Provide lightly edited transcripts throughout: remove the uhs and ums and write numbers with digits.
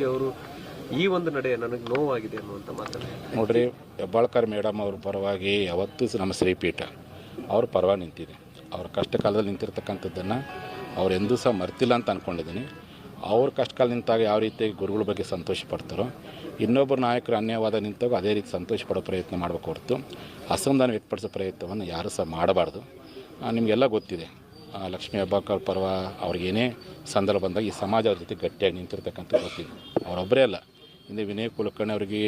ಅವರು ಈ ಒಂದು ನಡೆ ನನಗೆ ನೋವಾಗಿದೆ ಅನ್ನುವಂಥ ಮಾತನ್ನು ನೋಡ್ರಿ, ಹೆಬ್ಬಾಳ್ಕರ್ ಮೇಡಮ್ ಅವ್ರ ಪರವಾಗಿ ಯಾವತ್ತೂ ನಮ್ಮ ಶ್ರೀಪೀಠ ಅವ್ರ ಪರವಾಗಿ ನಿಂತಿದೆ. ಅವ್ರ ಕಷ್ಟ ಕಾಲದಲ್ಲಿ ನಿಂತಿರ್ತಕ್ಕಂಥದ್ದನ್ನು ಅವ್ರು ಎಂದೂ ಸಹ ಮರ್ತಿಲ್ಲ ಅಂತ ಅಂದ್ಕೊಂಡಿದ್ದೀನಿ. ಅವ್ರ ಕಷ್ಟ ಕಾಲ ನಿಂತಾಗ ಯಾವ ರೀತಿ ಗುರುಗಳ ಬಗ್ಗೆ ಸಂತೋಷ ಪಡ್ತಾರೋ, ಇನ್ನೊಬ್ಬರು ನಾಯಕರು ಅನ್ಯವಾದ ನಿಂತಾಗ ಅದೇ ರೀತಿ ಸಂತೋಷ ಪಡೋ ಪ್ರಯತ್ನ ಮಾಡಬೇಕು ಹೊರತು ಅಸಮಾಧಾನ ವ್ಯಕ್ತಪಡಿಸೋ ಪ್ರಯತ್ನವನ್ನು ಯಾರೂ ಸಹ ಮಾಡಬಾರ್ದು. ನಿಮಗೆಲ್ಲ ಗೊತ್ತಿದೆ, ಲಕ್ಷ್ಮೀ ಹೆಬ್ಬಾಳ್ಕರ್ ಪರ್ವ ಅವ್ರಿಗೇನೇ ಸಂದರ್ಭ ಬಂದಾಗ ಈ ಸಮಾಜ ಅವ್ರ ಜೊತೆ ಗಟ್ಟಿಯಾಗಿ ನಿಂತಿರ್ತಕ್ಕಂಥ ಗೊತ್ತಿದೆ. ಅವರೊಬ್ಬರೇ ಅಲ್ಲ, ಹಿಂದೆ ವಿನಯ್ ಕುಲಕರ್ಣಿ ಅವರಿಗೆ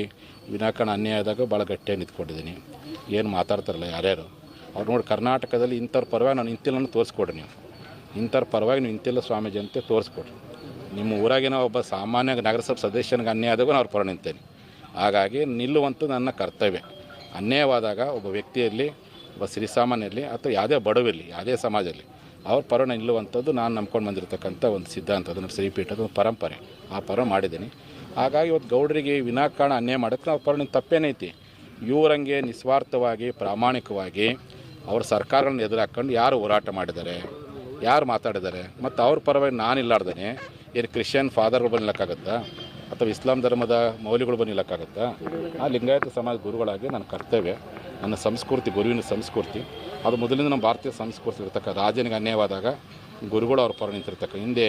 ವಿನಾಕಾರಣ ಅನ್ಯಾಯ ಆದಾಗ ಭಾಳ ಗಟ್ಟಿಯಾಗಿ ನಿಂತ್ಕೊಂಡಿದ್ದೀನಿ. ಏನು ಮಾತಾಡ್ತಾರಲ್ಲ ಯಾರ್ಯಾರು ಅವ್ರು ನೋಡಿ, ಕರ್ನಾಟಕದಲ್ಲಿ ಇಂಥವ್ರ ಪರವಾಗಿ ನಾನು ನಿಂತಿಲ್ಲ ತೋರಿಸ್ಕೊಡ್ರಿ. ನೀವು ಇಂಥವ್ರ ಪರವಾಗಿ ನೀವು ನಿಂತಿಲ್ಲ ಸ್ವಾಮೀಜಿ ಅಂತ ತೋರಿಸ್ಕೊಡ್ರಿ. ನಿಮ್ಮ ಊರಾಗಿನ ಒಬ್ಬ ಸಾಮಾನ್ಯ ನಗರಸಭೆ ಸದಸ್ಯನಿಗೆ ಅನ್ಯಾಯ ಆದಾಗ ನಾನು ಅವ್ರ ಪರ ನಿಂತೇನೆ. ಹಾಗಾಗಿ ನಿಲ್ಲುವಂಥ ನನ್ನ ಕರ್ತವ್ಯ. ಅನ್ಯಾಯವಾದಾಗ ಒಬ್ಬ ವ್ಯಕ್ತಿಯಲ್ಲಿ, ಒಬ್ಬ ಶ್ರೀಸಾಮಾನ್ಯರಲ್ಲಿ ಅಥವಾ ಯಾವುದೇ ಬಡವಿರಲಿ, ಯಾವುದೇ ಸಮಾಜದಲ್ಲಿ ಅವ್ರ ಪರ ನಿಲ್ಲುವಂಥದ್ದು ನಾನು ನಂಬ್ಕೊಂಡು ಬಂದಿರತಕ್ಕಂಥ ಒಂದು ಸಿದ್ಧಾಂತ, ಅದನ್ನು ಶ್ರೀಪೀಠದ ಒಂದು ಪರಂಪರೆ. ಆ ಪರ ಮಾಡಿದ್ದೀನಿ. ಹಾಗಾಗಿ ಇವತ್ತು ಗೌಡರಿಗೆ ವಿನಾಕಾರಣ ಅನ್ಯಾಯ ಮಾಡೋಕ್ಕೆ ನಾವು ಪರ ನಿಂತು ತಪ್ಪೇನೈತಿ. ಇವರಂಗೆ ನಿಸ್ವಾರ್ಥವಾಗಿ ಪ್ರಾಮಾಣಿಕವಾಗಿ ಅವ್ರ ಸರ್ಕಾರಗಳನ್ನ ಎದುರು ಹಾಕ್ಕೊಂಡು ಯಾರು ಹೋರಾಟ ಮಾಡಿದ್ದಾರೆ, ಯಾರು ಮಾತಾಡಿದ್ದಾರೆ, ಮತ್ತು ಅವ್ರ ಪರವಾಗಿ ನಾನು ಇಲ್ಲಾರ್ದೇ ಏನು ಕ್ರಿಶ್ಚಿಯನ್ ಫಾದರ್ಗಳು ಬಂದಿಲ್ಲಕ್ಕಾಗತ್ತಾ ಅಥವಾ ಇಸ್ಲಾಂ ಧರ್ಮದ ಮೌಲ್ಯಗಳು ಬಂದಿಲ್ಲಕ್ಕಾಗತ್ತಾ? ಆ ಲಿಂಗಾಯತ ಸಮಾಜ ಗುರುಗಳಾಗಿ ನನ್ನ ಕರ್ತವ್ಯ, ನನ್ನ ಸಂಸ್ಕೃತಿ, ಗುರುವಿನ ಸಂಸ್ಕೃತಿ ಅದು ಮೊದಲಿಂದ ನಮ್ಮ ಭಾರತೀಯ ಸಂಸ್ಕೃತಿ ಇರ್ತಕ್ಕ. ರಾಜನಿಗೆ ಅನ್ಯಾಯವಾದಾಗ ಗುರುಗಳು ಅವ್ರ ಪರ ನಿಂತಿರ್ತಕ್ಕ. ಹಿಂದೆ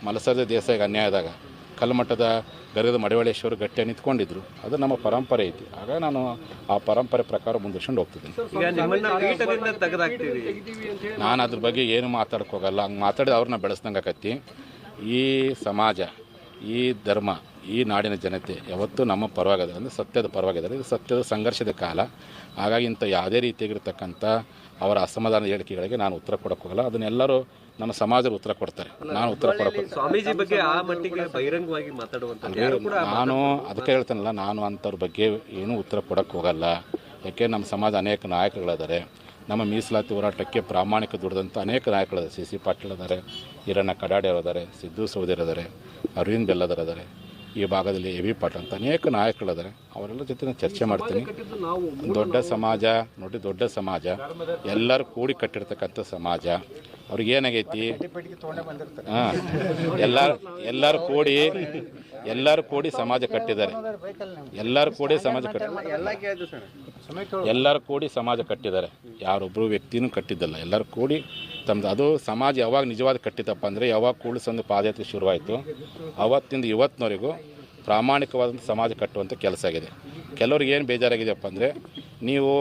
ಮಲಸರ್ಜ ದೇಸಾಯಿಗೆ ಅನ್ಯಾಯ ಆದಾಗ ಕಲ್ಮಠದ ಗರ್ಗದ ಮಡಿವಾಳೇಶ್ವರು ಗಟ್ಟಿಯಾಗಿ ನಿಂತ್ಕೊಂಡಿದ್ರು. ಅದು ನಮ್ಮ ಪರಂಪರೆ ಐತಿ. ಆಗ ನಾನು ಆ ಪರಂಪರೆ ಪ್ರಕಾರ ಮುಂದುವರ್ಸ್ಕೊಂಡು ಹೋಗ್ತಿದ್ದೀನಿ. ನಾನು ಅದ್ರ ಬಗ್ಗೆ ಏನು ಮಾತಾಡ್ಕೋಗಲ್ಲ. ಹಂಗೆ ಮಾತಾಡಿದ ಅವ್ರನ್ನ ಬೆಳೆಸ್ದಂಗೆ ಆಕತ್ತಿ. ಈ ಸಮಾಜ, ಈ ಧರ್ಮ, ಈ ನಾಡಿನ ಜನತೆ ಯಾವತ್ತೂ ನಮ್ಮ ಪರವಾಗಿದ್ದಾರೆ, ಅಂದರೆ ಸತ್ಯದ ಪರವಾಗಿದ್ದಾರೆ. ಇದು ಸತ್ಯದ ಸಂಘರ್ಷದ ಕಾಲ. ಹಾಗಾಗಿ ಇಂಥ ಯಾವುದೇ ರೀತಿಯಾಗಿರ್ತಕ್ಕಂಥ ಅವರ ಅಸಮಾಧಾನದ ಹೇಳಿಕೆಗಳಿಗೆ ನಾನು ಉತ್ತರ ಕೊಡೋಕೆ ಹೋಗಲ್ಲ. ಅದನ್ನೆಲ್ಲರೂ ನಮ್ಮ ಸಮಾಜದಲ್ಲಿ ಉತ್ತರ ಕೊಡ್ತಾರೆ, ನಾನು ಉತ್ತರ ಕೊಡೋಕೆ. ಸ್ವಾಮೀಜಿ ಬಗ್ಗೆ ಆ ಮಟ್ಟಿಗೆ ಬಹಿರಂಗವಾಗಿ ನಾನು ಅದಕ್ಕೆ ಹೇಳ್ತಾನಲ್ಲ, ನಾನು ಅಂಥವ್ರ ಬಗ್ಗೆ ಏನೂ ಉತ್ತರ ಕೊಡೋಕ್ಕೆ ಹೋಗಲ್ಲ. ಯಾಕೆ ನಮ್ಮ ಸಮಾಜ ಅನೇಕ ನಾಯಕರುಗಳಿದ್ದಾರೆ. ನಮ್ಮ ಮೀಸಲಾತಿ ಹೋರಾಟಕ್ಕೆ ಪ್ರಾಮಾಣಿಕ ದುಡಿದಂಥ ಅನೇಕ ನಾಯಕರಿದ್ದಾರೆ. ಸಿ ಪಾಟೀಲ್ ಇದ್ದಾರೆ, ಈರಣ್ಣ ಕಡಾಡಿ ಅವರಿದ್ದಾರೆ, ಸಿದ್ದು ಸೌದಿರ್ ಇದ್ದಾರೆ, ಅರವಿಂದ್ ಬೆಲ್ಲದರ್ ಇದ್ದಾರೆ, ಈ ಭಾಗದಲ್ಲಿ ಎ ವಿ ಪಾಟೀಲ್ ಅಂತ ಅನೇಕ ನಾಯಕರಿದ್ದಾರೆ. ಅವರೆಲ್ಲ ಜೊತೆ ನಾನು ಚರ್ಚೆ ಮಾಡ್ತೀನಿ. ದೊಡ್ಡ ಸಮಾಜ ನೋಡಿ, ದೊಡ್ಡ ಸಮಾಜ, ಎಲ್ಲರೂ ಕೂಡಿ ಕಟ್ಟಿರ್ತಕ್ಕಂಥ ಸಮಾಜ. ಅವ್ರಿಗೇನಾಗೈತಿ, ಎಲ್ಲರೂ ಕೂಡಿ ಸಮಾಜ ಕಟ್ಟಿದ್ದಾರೆ. ಎಲ್ಲರೂ ಕೂಡಿ ಸಮಾಜ ಕಟ್ಟಿದ್ದಾರೆ. ಯಾರೊಬ್ಬರು ವ್ಯಕ್ತಿನೂ ಕಟ್ಟಿದ್ದಲ್ಲ, ಎಲ್ಲರೂ ಕೂಡಿ ತಮ್ಮದು. ಅದು ಸಮಾಜ ಯಾವಾಗ ನಿಜವಾದ ಕಟ್ಟಿದ್ದಪ್ಪ ಅಂದರೆ, ಯಾವಾಗ ಕೂಡಿಸೊಂದು ಪಾದಯಾತ್ರೆ ಶುರುವಾಯಿತು ಅವತ್ತಿಂದ ಇವತ್ತಿನವರೆಗೂ ಪ್ರಾಮಾಣಿಕವಾದಂಥ ಸಮಾಜ ಕಟ್ಟುವಂಥ ಕೆಲಸ ಆಗಿದೆ. ಕೆಲವ್ರಿಗೆ ಏನು ಬೇಜಾರಾಗಿದೆಯಪ್ಪ ಅಂದರೆ, ನೀವು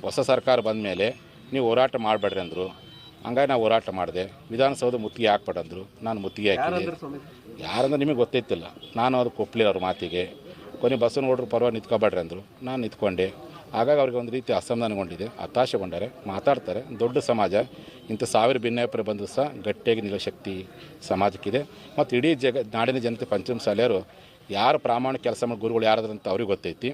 ಹೊಸ ಸರ್ಕಾರ ಬಂದ ಮೇಲೆ ನೀವು ಹೋರಾಟ ಮಾಡಬೇಡ್ರಿ ಅಂದರು. ಹಂಗಾಗಿ ನಾವು ಹೋರಾಟ ಮಾಡಿದೆ. ವಿಧಾನಸೌಧ ಮುತ್ತಿಗೆ ಹಾಕ್ಬೇಡಂದ್ರು, ನಾನು ಮುತ್ತಿಗೆ ಹಾಕಿದೆ. ಯಾರಂದ್ರೆ ನಿಮಗೆ ಗೊತ್ತೈತಿಲ್ಲ. ನಾನು ಅದಕ್ಕೆ ಒಪ್ಪಲಿಲ್ಲ ಅವ್ರ ಮಾತಿಗೆ. ಕೊನೆ ಬಸವನಗೌಡರು ಪರವಾಗಿ ನಿಂತ್ಕೊಬೇಡ್ರಿ ಅಂದರು, ನಾನು ನಿಂತ್ಕೊಂಡೆ. ಹಾಗಾಗಿ ಅವ್ರಿಗೆ ಒಂದು ರೀತಿ ಅಸಮಾಧಾನಗೊಂಡಿದೆ, ಹತಾಶೆಗೊಂಡಾರೆ, ಮಾತಾಡ್ತಾರೆ. ದೊಡ್ಡ ಸಮಾಜ, ಇಂಥ ಸಾವಿರ ಭಿನ್ನಾಭಿಪ್ರಾಯ ಬಂದರೂ ಸಹ ಗಟ್ಟಿಯಾಗಿ ನಿಲ್ಲೋ ಶಕ್ತಿ ಸಮಾಜಕ್ಕಿದೆ. ಮತ್ತು ಇಡೀ ನಾಡಿನ ಜನತೆ ಪಂಚಮಸಾಲಿಯರು ಯಾರು ಪ್ರಾಮಾಣಿಕ ಕೆಲಸ ಮಾಡಿ ಗುರುಗಳು ಯಾರಾದ್ರಂತ ಅವ್ರಿಗೆ ಗೊತ್ತೈತಿ,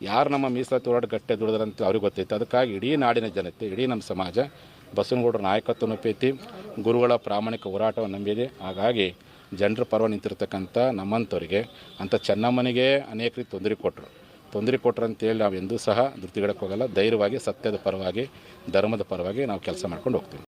ಯಾರು ನಮ್ಮ ಮೀಸಲಾತಿ ಹೋರಾಟ ಗಟ್ಟಿ ದುಡಿದ್ರಂತ ಅವ್ರಿಗೆ ಗೊತ್ತೈತಿ. ಅದಕ್ಕಾಗಿ ಇಡೀ ನಾಡಿನ ಜನತೆ, ಇಡೀ ನಮ್ಮ ಸಮಾಜ ಬಸವನಗೌಡರ ನಾಯಕತ್ವ ನಂಬೈತಿ, ಗುರುಗಳ ಪ್ರಾಮಾಣಿಕ ಹೋರಾಟವನ್ನು ನಂಬಿದೆ. ಹಾಗಾಗಿ ಜನರ ಪರ್ವ ನಿಂತಿರ್ತಕ್ಕಂಥ ನಮ್ಮಂಥವ್ರಿಗೆ, ಅಂಥ ಚೆನ್ನಮ್ಮನಿಗೆ ಅನೇಕ ರೀತಿ ತೊಂದರೆ ಕೊಟ್ಟರು ಅಂತೇಳಿ ನಾವು ಎಂದೂ ಸಹ ಧೃತಿಗೆಡಕ್ಕೆ ಹೋಗಲ್ಲ. ಧೈರ್ಯವಾಗಿ ಸತ್ಯದ ಪರವಾಗಿ, ಧರ್ಮದ ಪರವಾಗಿ ನಾವು ಕೆಲಸ ಮಾಡ್ಕೊಂಡು ಹೋಗ್ತೀವಿ.